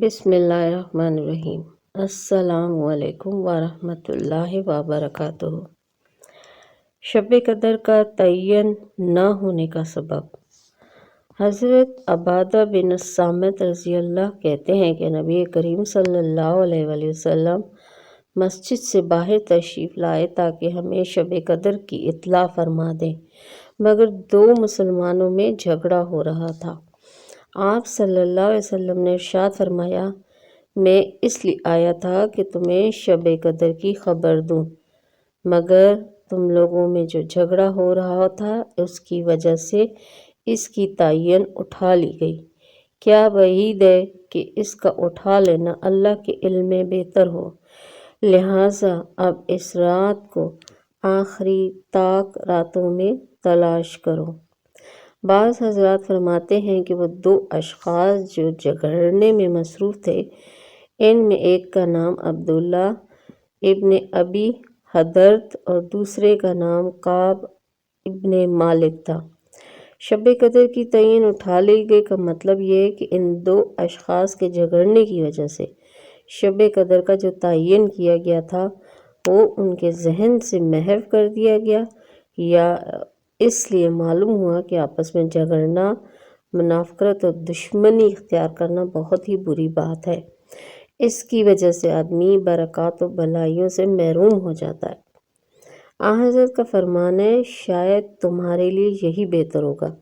بسم اللہ الرحمن الرحیم۔ السلام علیکم ورحمۃ اللہ وبرکاتہ۔ شب قدر کا تعین نہ ہونے کا سبب۔ حضرت عبادہ بن الصامت رضی اللہ کہتے ہیں کہ نبی کریم صلی اللہ علیہ وآلہ وسلم مسجد سے باہر تشریف لائے تاکہ ہمیں شب قدر کی اطلاع فرما دیں، مگر دو مسلمانوں میں جھگڑا ہو رہا تھا۔ آپ صلی اللہ علیہ وسلم نے ارشاد فرمایا، میں اس لیے آیا تھا کہ تمہیں شب قدر کی خبر دوں، مگر تم لوگوں میں جو جھگڑا ہو رہا تھا اس کی وجہ سے اس کی تعین اٹھا لی گئی۔ کیا بعید ہے کہ اس کا اٹھا لینا اللہ کے علم میں بہتر ہو، لہٰذا اب اس رات کو آخری طاق راتوں میں تلاش کرو۔ بعض حضرات فرماتے ہیں کہ وہ دو اشخاص جو جھگڑنے میں مصروف تھے، ان میں ایک کا نام عبداللہ ابن ابی حدرد اور دوسرے کا نام کعب ابن مالک تھا۔ شب قدر کی تعین اٹھا لی گئی کا مطلب یہ ہے کہ ان دو اشخاص کے جھگڑنے کی وجہ سے شب قدر کا جو تعین کیا گیا تھا وہ ان کے ذہن سے محو کر دیا گیا، یا اس لیے معلوم ہوا کہ آپس میں جھگڑنا، منافقت اور دشمنی اختیار کرنا بہت ہی بری بات ہے۔ اس کی وجہ سے آدمی برکات و بھلائیوں سے محروم ہو جاتا ہے۔ حضرت کا فرمان ہے، شاید تمہارے لیے یہی بہتر ہوگا۔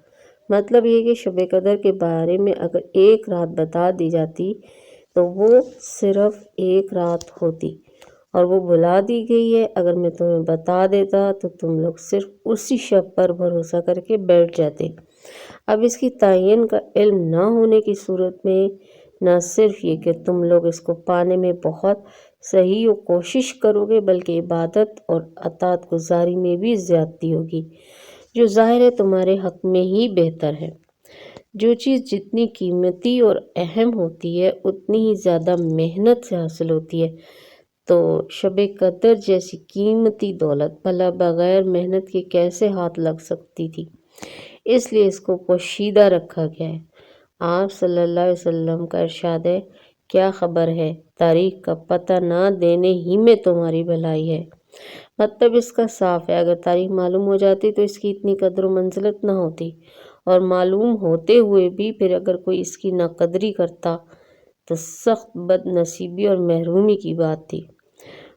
مطلب یہ کہ شب قدر کے بارے میں اگر ایک رات بتا دی جاتی تو وہ صرف ایک رات ہوتی، اور وہ بلا دی گئی ہے۔ اگر میں تمہیں بتا دیتا تو تم لوگ صرف اسی شب پر بھروسہ کر کے بیٹھ جاتے۔ اب اس کی تعین کا علم نہ ہونے کی صورت میں نہ صرف یہ کہ تم لوگ اس کو پانے میں بہت صحیح و کوشش کرو گے، بلکہ عبادت اور اطاعت گزاری میں بھی زیادتی ہوگی، جو ظاہر ہے تمہارے حق میں ہی بہتر ہے۔ جو چیز جتنی قیمتی اور اہم ہوتی ہے اتنی ہی زیادہ محنت سے حاصل ہوتی ہے، تو شب قدر جیسی قیمتی دولت بھلا بغیر محنت کے کیسے ہاتھ لگ سکتی تھی؟ اس لیے اس کو پوشیدہ رکھا گیا ہے۔ آپ صلی اللہ علیہ وسلم کا ارشاد ہے، کیا خبر ہے، تاریخ کا پتہ نہ دینے ہی میں تمہاری بھلائی ہے۔ مطلب اس کا صاف ہے، اگر تاریخ معلوم ہو جاتی تو اس کی اتنی قدر و منزلت نہ ہوتی، اور معلوم ہوتے ہوئے بھی پھر اگر کوئی اس کی ناقدری کرتا تو سخت بد نصیبی اور محرومی کی بات تھی۔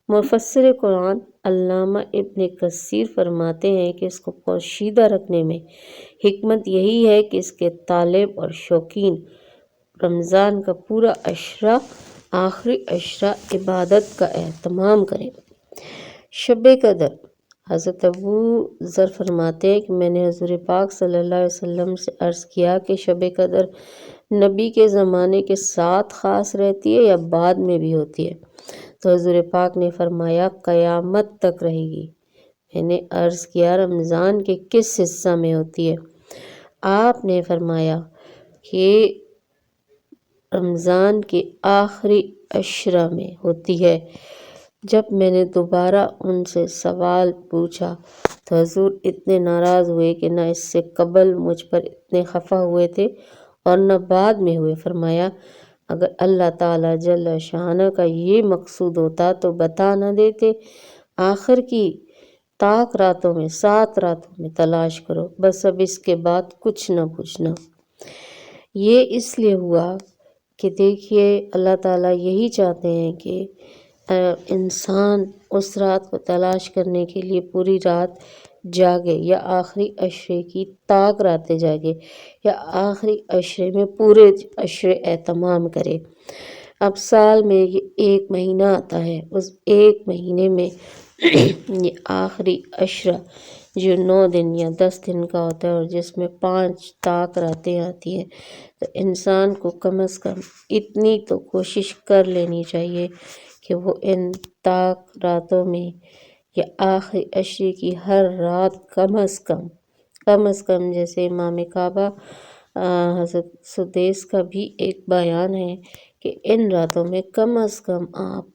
مفسر قرآن علامہ ابن کثیر فرماتے ہیں کہ اس کو پوشیدہ رکھنے میں حکمت یہی ہے کہ اس کے طالب اور شوقین رمضان کا پورا عشرہ، آخری عشرہ عبادت کا اہتمام کریں۔ شب قدر۔ حضرت ابو ذر فرماتے ہیں کہ میں نے حضور پاک صلی اللہ علیہ وسلم سے عرض کیا کہ شب قدر نبی کے زمانے کے ساتھ خاص رہتی ہے یا بعد میں بھی ہوتی ہے؟ تو حضور پاک نے فرمایا، قیامت تک رہے گی۔ میں نے عرض کیا، رمضان کے کس حصہ میں ہوتی ہے؟ آپ نے فرمایا کہ رمضان کے آخری عشرہ میں ہوتی ہے۔ جب میں نے دوبارہ ان سے سوال پوچھا تو حضور اتنے ناراض ہوئے کہ نہ اس سے قبل مجھ پر اتنے خفا ہوئے تھے اور نہ بعد میں ہوئے۔ فرمایا، اگر اللہ تعالیٰ جل شانہ کا یہ مقصود ہوتا تو بتا نہ دیتے، آخر کی طاق راتوں میں 7 راتوں میں تلاش کرو، بس اب اس کے بعد کچھ نہ پوچھنا۔ یہ اس لیے ہوا کہ دیکھیے اللہ تعالیٰ یہی چاہتے ہیں کہ انسان اس رات کو تلاش کرنے کے لیے پوری رات جاگے، یا آخری عشرے کی طاق راتیں جاگے، یا آخری عشرے میں پورے عشرے اہتمام کرے۔ اب سال میں یہ 1 مہینہ آتا ہے، اس 1 مہینے میں یہ آخری عشرہ جو 9 دن یا 10 دن کا ہوتا ہے اور جس میں 5 طاق راتیں آتی ہیں، تو انسان کو کم از کم اتنی تو کوشش کر لینی چاہیے کہ وہ ان طاق راتوں میں یا آخری عشرے کی ہر رات کم از کم جیسے امام کعبہ حضرت سدیس کا بھی ایک بیان ہے کہ ان راتوں میں کم از کم آپ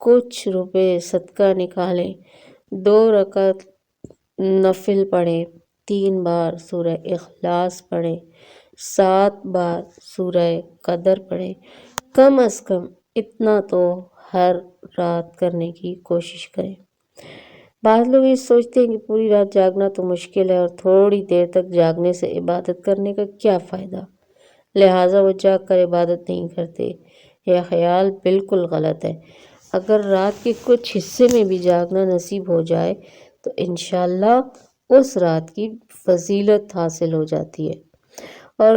کچھ روپے صدقہ نکالیں، 2 رکعت نفل پڑھیں، 3 بار سورہ اخلاص پڑھیں، 7 بار سورہ قدر پڑھیں، کم از کم اتنا تو ہر رات کرنے کی کوشش کریں۔ بعض لوگ یہ سوچتے ہیں کہ پوری رات جاگنا تو مشکل ہے اور تھوڑی دیر تک جاگنے سے عبادت کرنے کا کیا فائدہ، لہٰذا وہ جاگ کر عبادت نہیں کرتے۔ یہ خیال بالکل غلط ہے۔ اگر رات کے کچھ حصے میں بھی جاگنا نصیب ہو جائے تو انشاءاللہ اس رات کی فضیلت حاصل ہو جاتی ہے۔ اور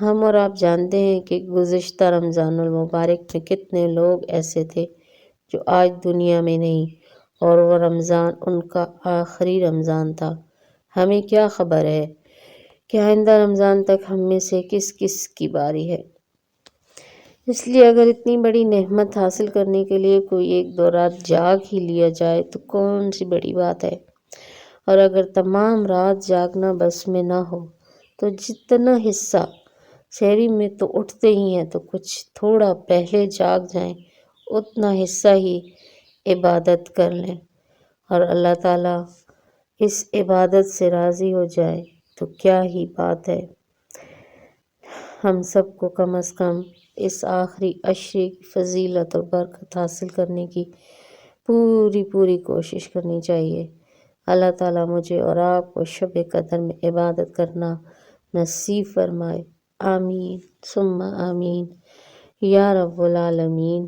ہم اور آپ جانتے ہیں کہ گزشتہ رمضان المبارک میں کتنے لوگ ایسے تھے جو آج دنیا میں نہیں، اور وہ رمضان ان کا آخری رمضان تھا۔ ہمیں کیا خبر ہے کہ آئندہ رمضان تک ہم میں سے کس کس کی باری ہے۔ اس لیے اگر اتنی بڑی نعمت حاصل کرنے کے لیے کوئی ایک دو رات جاگ ہی لیا جائے تو کون سی بڑی بات ہے، اور اگر تمام رات جاگنا بس میں نہ ہو تو جتنا حصہ سحری میں تو اٹھتے ہی ہیں تو کچھ تھوڑا پہلے جاگ جائیں، اتنا حصہ ہی عبادت کر لیں اور اللہ تعالیٰ اس عبادت سے راضی ہو جائے تو کیا ہی بات ہے۔ ہم سب کو کم از کم اس آخری عشرے کی فضیلت اور برکت حاصل کرنے کی پوری کوشش کرنی چاہیے۔ اللہ تعالیٰ مجھے اور آپ کو شب قدر میں عبادت کرنا نصیب فرمائے۔ آمین ثم آمین یا رب العالمین۔